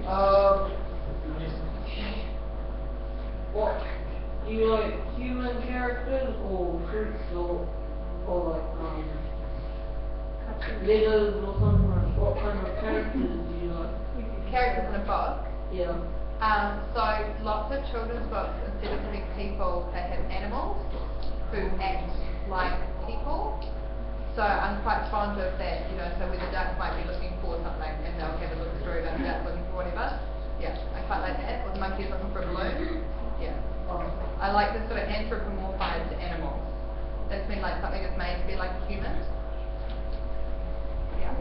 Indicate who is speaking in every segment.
Speaker 1: Um, what, do you like human characters or fruits or like, letters or something like, what kind of characters do you like?
Speaker 2: Characters in a book?
Speaker 1: Yeah.
Speaker 2: So lots of children's books, instead of having people, they have animals who act like people. So I'm quite fond of that, you know, so where the duck might be looking for something and they'll have a little story about the duck looking for whatever. Yeah, I quite like that. Or the monkey's looking for a balloon. Yeah. I like the sort of anthropomorphized animals. That's mean like something is made to be like a human. Yeah.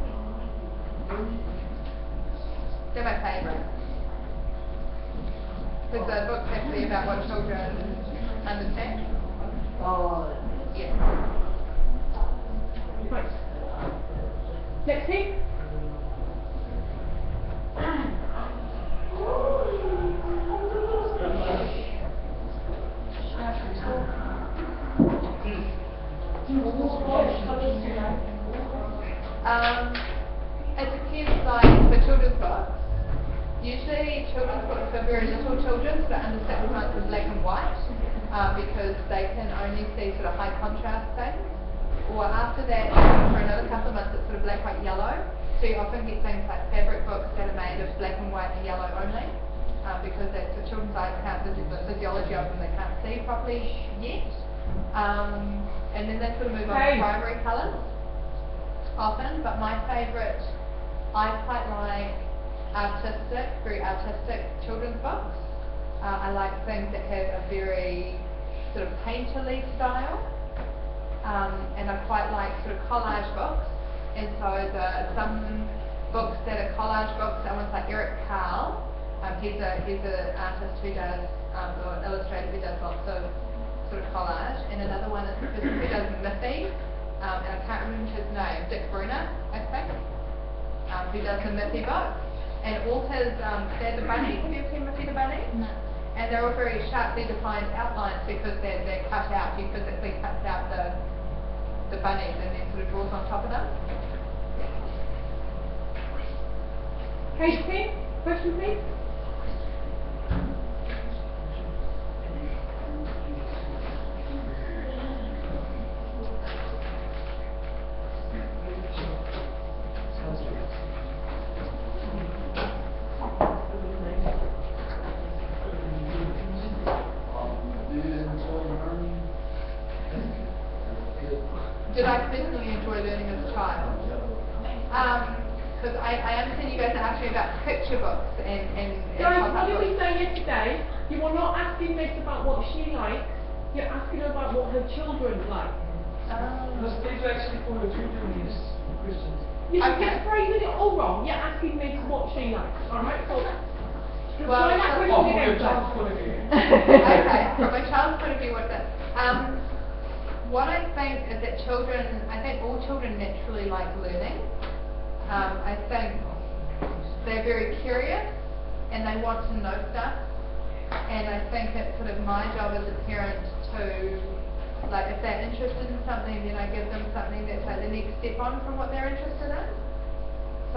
Speaker 2: They're my favourite. Because the books have to be about what children understand.
Speaker 1: Oh.
Speaker 2: Yeah.
Speaker 3: Right. Next team.
Speaker 2: It depends, like for children's books. Usually children's books for very little children, sort of under 6 months, is black and white, because they can only see sort of high contrast things. Or after that, for another couple of months, it's sort of black, white, yellow. So you often get things like fabric books that are made of black and white and yellow only, because that's the children's eyes can't, the physiology of them they can't see properly yet. And then they sort of move on to primary colours often, but my favourite, I quite like artistic, very artistic children's books. I like things that have a very sort of painterly style, and I quite like sort of collage books. And so some books that are collage books, someone like Eric Carle, he's an artist who does, or an illustrator who does lots of sort of collage. And another one is the person who does Miffy, and I can't remember his name, Dick Brunner, I think, who does the Miffy books. And all his, they're the bunnies, have you ever seen Miffy the bunny?
Speaker 4: No.
Speaker 2: And they're all very sharply defined outlines because they're cut out, he physically cuts out the bunnies and then sort of draws on top of them.
Speaker 3: Page 10, question please.
Speaker 2: Did I personally enjoy learning as a child? Because I understand you guys are asking about picture books and
Speaker 3: Guys, what
Speaker 2: pop-up
Speaker 3: did we
Speaker 2: books.
Speaker 3: say yesterday? You are not asking Miss about what she likes, you're asking her about what her children like.
Speaker 5: The stage actually for the children is questions.
Speaker 3: You're
Speaker 2: Okay.
Speaker 3: just phrasing it all wrong, you're asking Miss what she likes, alright? So,
Speaker 2: Well,
Speaker 3: try that
Speaker 5: Oh,
Speaker 3: question
Speaker 5: from
Speaker 3: again,
Speaker 5: your
Speaker 3: please.
Speaker 5: child's point of view.
Speaker 2: Okay, from a child's point of view, what's that? What I think is that I think all children naturally like learning. I think they're very curious and they want to know stuff. And I think it's sort of my job as a parent to, like, if they're interested in something, then I give them something that's like the next step on from what they're interested in.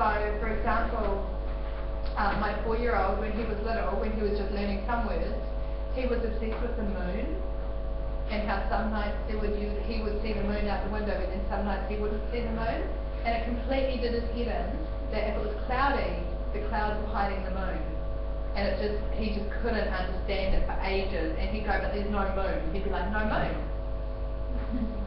Speaker 2: So, for example, my 4-year-old, when he was little, when he was just learning some words, he was obsessed with the moon. And how some nights he would see the moon out the window, and then some nights he wouldn't see the moon. And it completely did his head in that if it was cloudy, the clouds were hiding the moon. And he just couldn't understand it for ages. And he'd go, but there's no moon. He'd be like, no moon.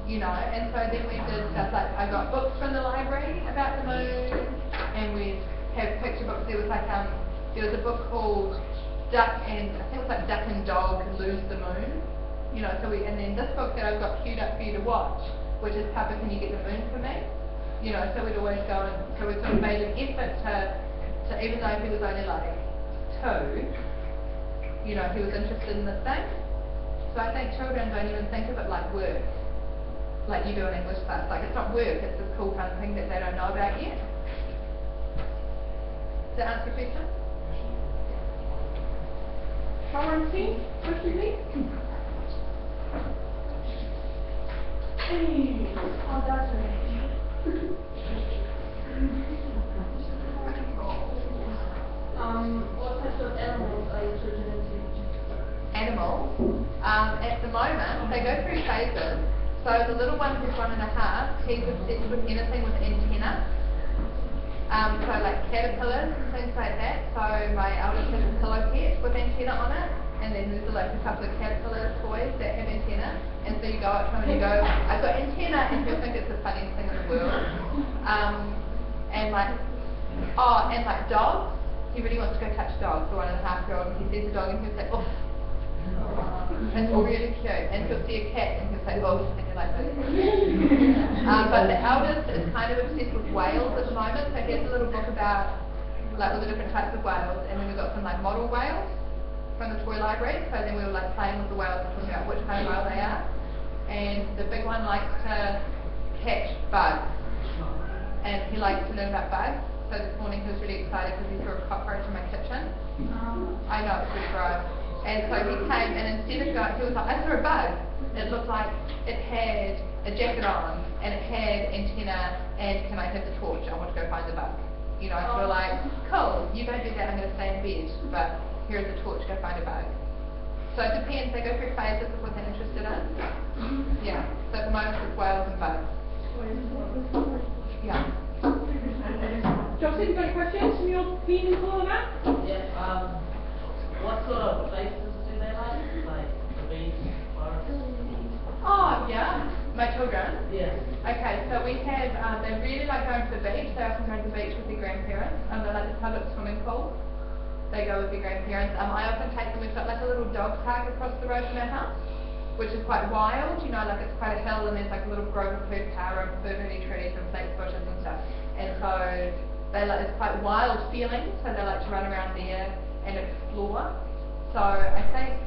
Speaker 2: You know, and so then we did stuff like, I got books from the library about the moon, and we'd have picture books. There was a book called I think it was like Duck and Dog Lose the Moon. You know, and then this book that I've got queued up for you to watch, which is Papa, Can You Get the Moon for Me? You know, so we'd always go and, so we sort of made an effort to even though he was only like 2, you know, he was interested in this thing. So I think children don't even think of it like work, like you do in English class. Like, it's not work, it's this cool fun thing that they don't know about yet. Does that answer your question?
Speaker 3: Quarantine, question please.
Speaker 4: Oh, that's right.
Speaker 1: What types of animals are your children into?
Speaker 2: Animals. At the moment, they go through phases. So the little one who's 1.5, he's obsessed with anything with antenna. So like caterpillars and things like that. So my eldest has a pillow pet with antenna on it, and then there's like a couple of caterpillar toys that have antenna. And so you go up to him and you go, I've got antenna, and he'll think it's the funniest thing in the world. And like dogs. He really wants to go touch dogs, the 1.5-year-old, and he sees a dog and he'll say, oof. It's really cute. And he'll see a cat and he'll say, oof, and you're like, but the eldest is kind of obsessed with whales at the moment, so here's a little book about like all the different types of whales, and then we've got some like model whales from the toy library, so then we were like playing with the whales and talking about which kind of whale they are. And the big one likes to catch bugs, and he likes to learn about bugs. So this morning he was really excited because he saw a cockroach in my kitchen. I know, it's pretty gross. And so he came, and instead of going, he was like, I saw a bug. It looked like it had a jacket on, and it had antenna, and can I have the torch? I want to go find the bug. You know, so we're like, cool, you go do that, I'm going to stay in bed, but here's the torch, go find a bug. So it depends, they go through phases of what they're interested in. Yeah, so at the moment it's whales and bugs. Yeah.
Speaker 3: Jocelyn, you got any questions from your team in Florida?
Speaker 4: Yes, what sort of places do they like? Like the beach, forest?
Speaker 2: Oh, yeah, my children.
Speaker 4: Yes.
Speaker 2: Okay, so we have, they really like going to the beach. They often go to the beach with their grandparents. They like the public swimming pool. They go with their grandparents. I often take them, we've got like a little dog park across the road from our house, which is quite wild, you know, like it's quite a hill, and there's like a little grove of food tower and fir-tree trees and flax bushes and stuff. And so they like, it's quite wild feeling, so they like to run around there and explore. So I think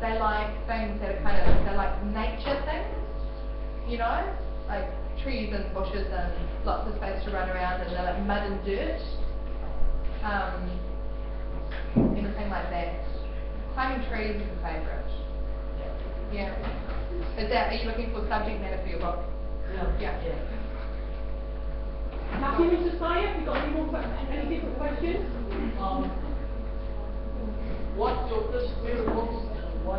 Speaker 2: they like things that are kind of, they're like nature things, you know, like trees and bushes and lots of space to run around, and they're like mud and dirt, anything like that. Climbing trees is a favourite. Yeah. Are you looking for subject matter for your book? Yeah.
Speaker 3: Matthew, Mr. Sire, have you got any different questions?
Speaker 4: What's your favorite books and why?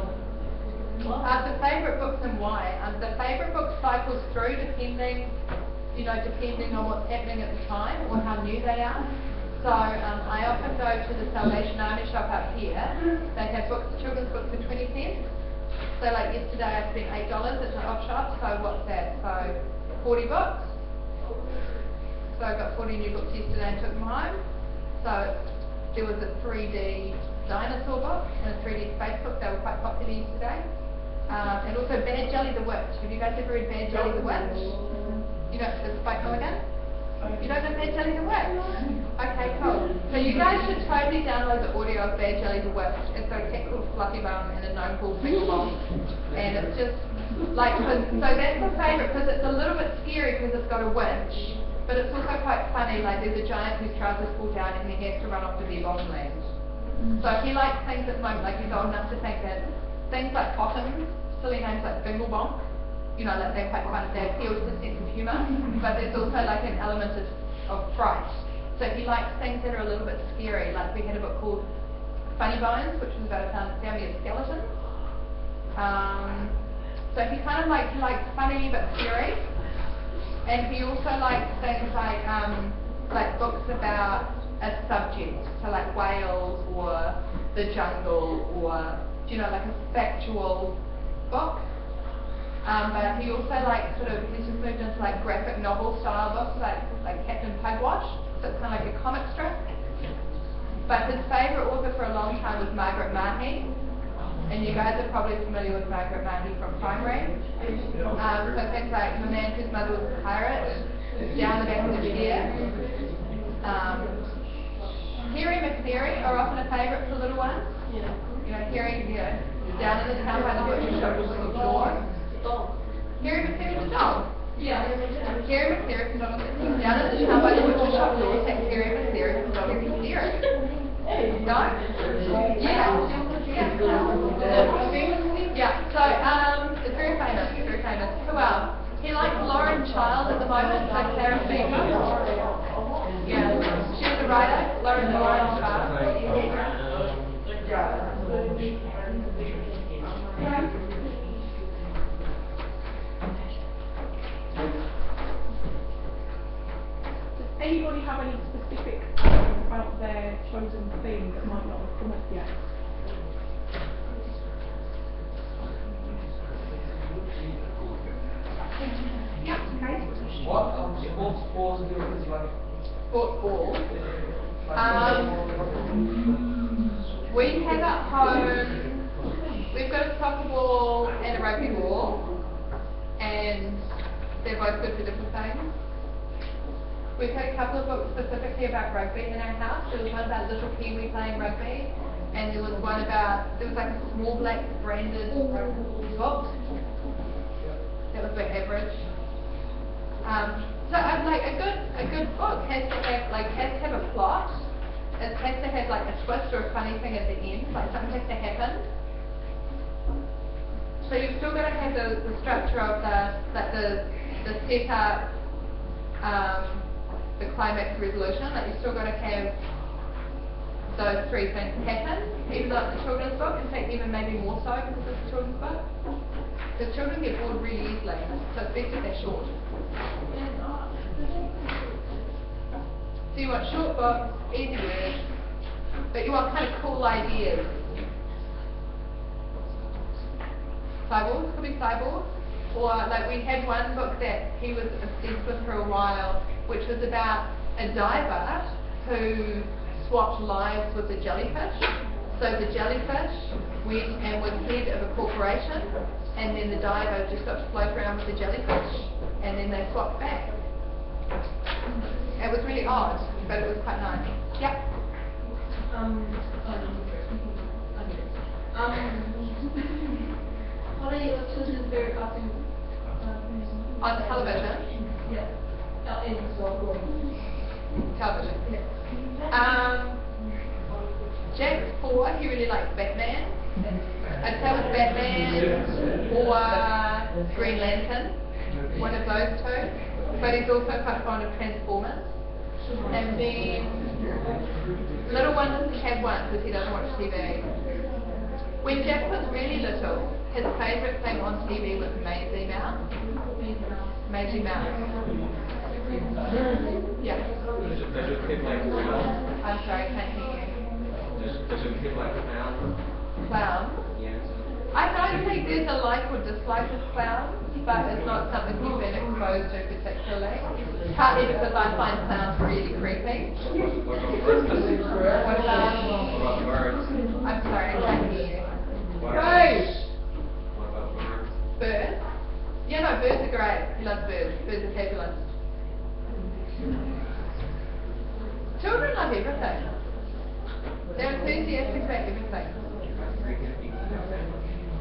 Speaker 2: The favourite books and why? The favourite book cycles through depending on what's happening at the time or how new they are. So I often go to the Salvation Army shop up here. They have books, children's books for 20 cents. So like yesterday I spent $8 at an off shop, so what's that? So 40 books. So I got 40 new books yesterday and took them home. So there was a 3D dinosaur book and a 3D space book. They were quite popular yesterday. And also Bad Jelly the Witch. Have you guys ever read Bad Jelly the Witch? You know, it's by Milligan? You don't know Bad Jelly the Witch? Okay, cool. So you guys should totally download the audio of Bad Jelly the Witch. It's got a cat called Fluffy Bum and a gnome called Metcalfe. And it's just like, so that's my favourite because it's a little bit scary because it's got a witch. But it's also quite funny, like there's a giant whose trousers fall down and he has to run off to their bottom land. So he likes things at the moment, like he's old enough to think that things like bottoms, silly names like Bingle Bonk, you know, like they're quite fun, they appeal to the sense of humour, but there's also like an element of fright. So he likes things that are a little bit scary, like we had a book called Funny Bones, which was about a family of skeletons. So he kind of likes funny but scary. And he also likes things like books about a subject, so like whales or the jungle or, you know, like a factual book. But he also likes he's just moved into like graphic novel style books like Captain Pugwash, so it's kind of like a comic strip. But his favourite author for a long time was Margaret Mahy. And you guys are probably familiar with Margaret Mahy from primary. So things like The Man Whose Mother Was a Pirate, Down the Back of the Chair. Harry McCleary are often a favourite for little ones. You know, Harry, Down in the Town by the Butcher Shop with the door. Harry McCleary's a dog. Yeah. Harry McCleary from Down in the Town by the Butcher Shop door takes Harry McCleary from Dog and Theory. No? Yeah. Yeah, so it's very famous, Who else? He likes Lauren Child at the moment, like Sarah Fever. Yeah, she was a Rider, Lauren Sharp.
Speaker 3: Does anybody have any specific questions about their chosen theme that might not have come up yet?
Speaker 5: What sports balls do you like?
Speaker 2: Sport ball. We have at home, we've got a soccer ball and a rugby ball, and they're both good for different things. We've had a couple of books specifically about rugby in our house. There was one about little Kiwi playing rugby, and there was one about, there was like a small black branded book. That was about average. So I'd like a good book has to have a plot. It has to have like a twist or a funny thing at the end, like something has to happen. So you've still got to have the structure of the setup, the climax, resolution. Like you've still got to have those three things happen, even though it's a children's book. In fact, even maybe more so because it's a children's book. Because children get bored really easily, so it's best if they're short. So you want short books, easy words, but you want kind of cool ideas. Cyborgs, could be cyborgs. Or like we had one book that he was obsessed with for a while, which was about a diver who swapped lives with a jellyfish. So the jellyfish went and was head of a corporation, and then the diver just got to float around with the jellyfish, and then they swapped back. It was really odd, but it was quite nice. Yep.
Speaker 1: What are your children's favorite cartoons?
Speaker 2: On television.
Speaker 1: Yeah. In
Speaker 2: Television. Jack's 4, he really likes Batman. I'd say it was Batman or Green Lantern, one of those two. But he's also quite fond of Transformers. And then little one doesn't have one because he doesn't watch TV. When Jack was really little, his favourite thing on TV was Maisie Mouse. Maisie Mouse. Yeah.
Speaker 6: Does your kid like clowns?
Speaker 2: I'm sorry, can't hear you.
Speaker 6: Does your kid like clowns?
Speaker 2: Clowns?
Speaker 6: Yes.
Speaker 2: I don't think there's a like or dislike of clowns, but it's not something we've been exposed to particularly. Partly because I find clowns really creepy.
Speaker 6: What about birds?
Speaker 2: What about?
Speaker 6: What about birds?
Speaker 2: I'm sorry, I can't hear you.
Speaker 6: What about birds?
Speaker 2: Birds? Yeah, no, birds are great. He loves birds. Birds are fabulous. Children love everything. They're enthusiastic about everything.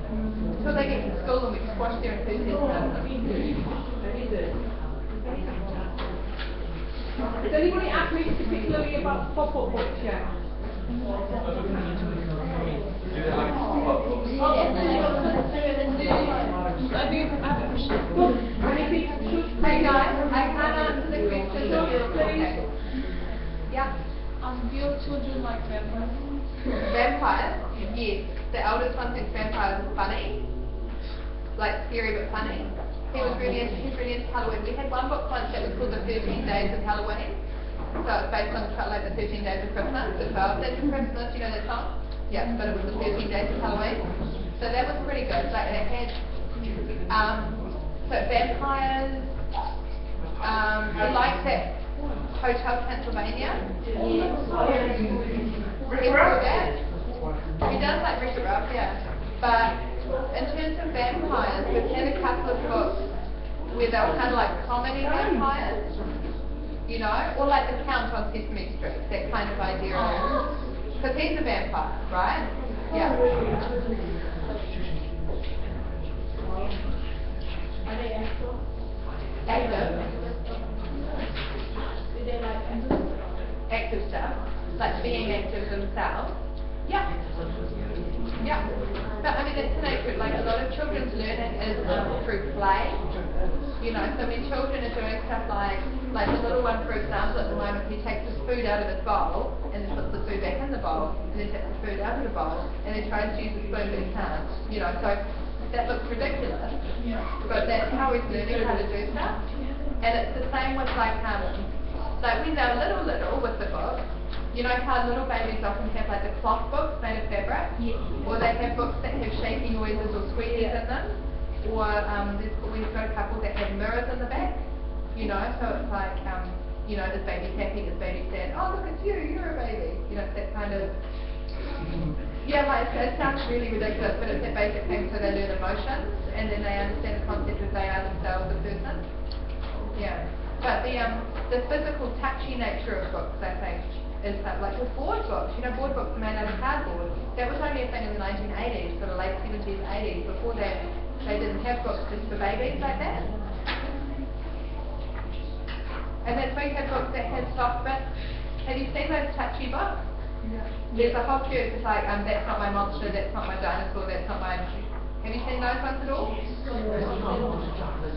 Speaker 2: Until they get to school and we squash their enthusiasm.
Speaker 3: Has anybody asked me particularly about pop-up books yet?
Speaker 6: Do they like pop books?
Speaker 2: Hey guys, I can't answer the question if you're okay. Yeah.
Speaker 1: Do your children like vampires?
Speaker 2: Vampires? Yes. The eldest one thinks vampires are funny. Like scary but funny. He's really into Halloween. We had one book once that was called The 13 Days of Halloween. So it's based on like the 13 Days of Christmas, the 12 Days of Christmas, you know that song? Yeah, but it was the 13 Days of Halloween. So that was pretty good. Like it had so vampires, he likes that Hotel Transylvania. Remember that? He does like Wreck-It Ralph, yeah. But in terms of vampires, we've had a couple of books where they were kind of like comedy vampires, you know, or like The Count on Sesame Street, that kind of idea. Because he's a vampire, right? Yeah.
Speaker 1: Are they active?
Speaker 2: Active.
Speaker 1: Do they like active?
Speaker 2: Active stuff, like being active themselves. Yeah. Yeah. But I mean, that's the nature. Like a lot of children's learning is through play. You know, so when children are doing stuff like Like the little one, for example, at the moment, he takes his food out of his bowl and then puts the food back in the bowl, and then takes the food out of the bowl, and then tries to use the spoon, but he can't. You know, so that looks ridiculous, but that's how he's learning how to do stuff. And it's the same with like when they're little with the book, you know how little babies often have like the cloth books made of fabric? Or they have books that have shaky noises or squeakies in them. Or we've got a couple that have mirrors in the back. You know, so it's like, you know, this baby's happy, this baby's sad. Oh, look, it's you, you're a baby. You know, it's that kind of, yeah, like it sounds really ridiculous, but it's that basic thing, so they learn emotions, and then they understand the concept of they are themselves a person. Yeah. But the physical, touchy nature of books, I think, is like with board books. You know, board books are made out of cardboard. That was only a thing in the 1980s, sort of late 70s, 80s. Before that, they didn't have books just for babies like that. And that's why you have books that have soft bits. Have you seen those touchy books? Yeah. There's a whole queue. It's like, that's not my monster, that's not my dinosaur, that's not my... Have you seen those ones at all?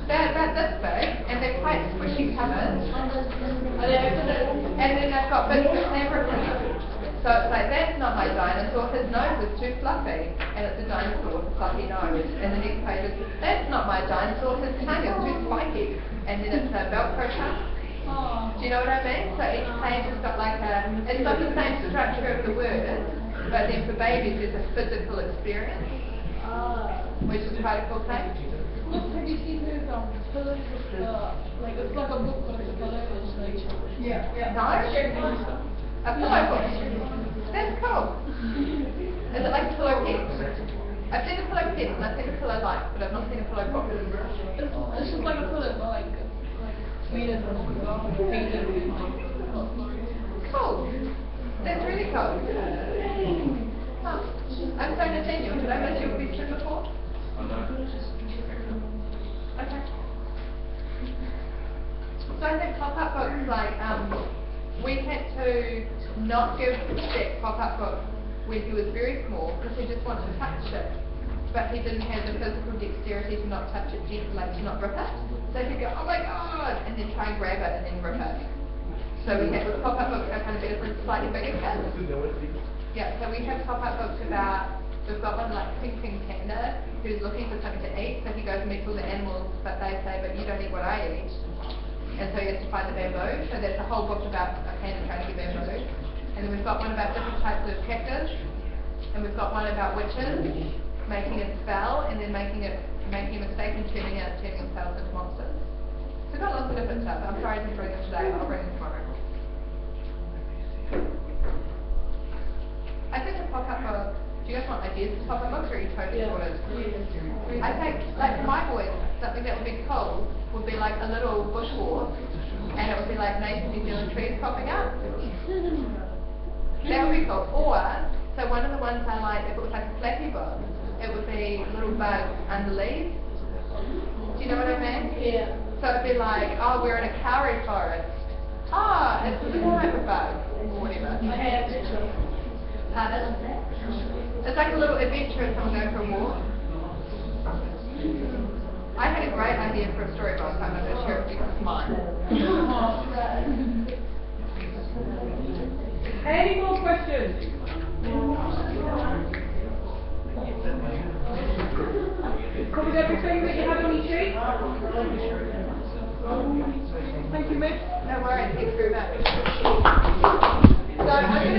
Speaker 2: They're about this big, and they're quite squishy covers. And then they've got bits of fabric in them. So it's like, that's not my dinosaur, his nose is too fluffy, and it's a dinosaur with a fluffy nose. And the next page is, that's not my dinosaur, his tongue is too spiky. And then it's a Velcro tongue. Do you know what I mean? So each page has got like it's not the same structure of the word, but then for babies there's a physical experience. Which is quite a cool thing.
Speaker 3: Look, have you seen those pillars with like it's like a book but it's pillars like
Speaker 2: No? A pillow book. That's cool. Is it like a pillow pet? I've seen a pillow pet and I've seen a pillow light, but I've not seen a pillow book.
Speaker 3: it's just like a pillar but like made of painted.
Speaker 2: Cool. That's really cool. Huh. I'm so Nathaniel. Did I miss your question before?
Speaker 6: Oh, no.
Speaker 2: Okay. So I think pop-up books, like, we had to not give that pop-up book when he was very small because he just wanted to touch it. But he didn't have the physical dexterity to not touch it, like to not rip it. So he'd go, oh my god, and then try and grab it and then rip it. So we had, with pop-up books, are kind of better for slightly bigger kids. Yeah, so we have pop-up books about, we've got one like Ping Ping Panda, who's looking for something to eat, so he goes and meets all the animals, but they say, but you don't eat what I eat. And so he has to find the bamboo, so there's a whole book about a panda trying to get bamboo. And then we've got one about different types of cactus, and we've got one about witches, making a spell, and then making a mistake and turning themselves into monsters. So we've got lots of different stuff. I'm sorry I didn't bring them today, I'll bring them tomorrow. I think a pop-up book, do you guys want ideas for pop-up books, or are you totally sorted? I think, like for my boys, something that would be cool would be like a little bush walk, and it would be like native New Zealand trees popping up. That would be cool. Or, so one of the ones I like, if it was like a flappy book, it would be little bugs under leaves. Do you know what I mean?
Speaker 3: Yeah.
Speaker 2: So it'd be like, oh, we're in a kauri forest. Oh, it's a type of bug, or whatever. Pardon? It's like a little adventure if someone going for a walk. I had a great idea for a story last time, I'm going to share it because it's mine.
Speaker 3: Any more questions? Covered everything that you had on your sheet? Thank you, Miss.
Speaker 2: No worries, thanks very much. So I'm going to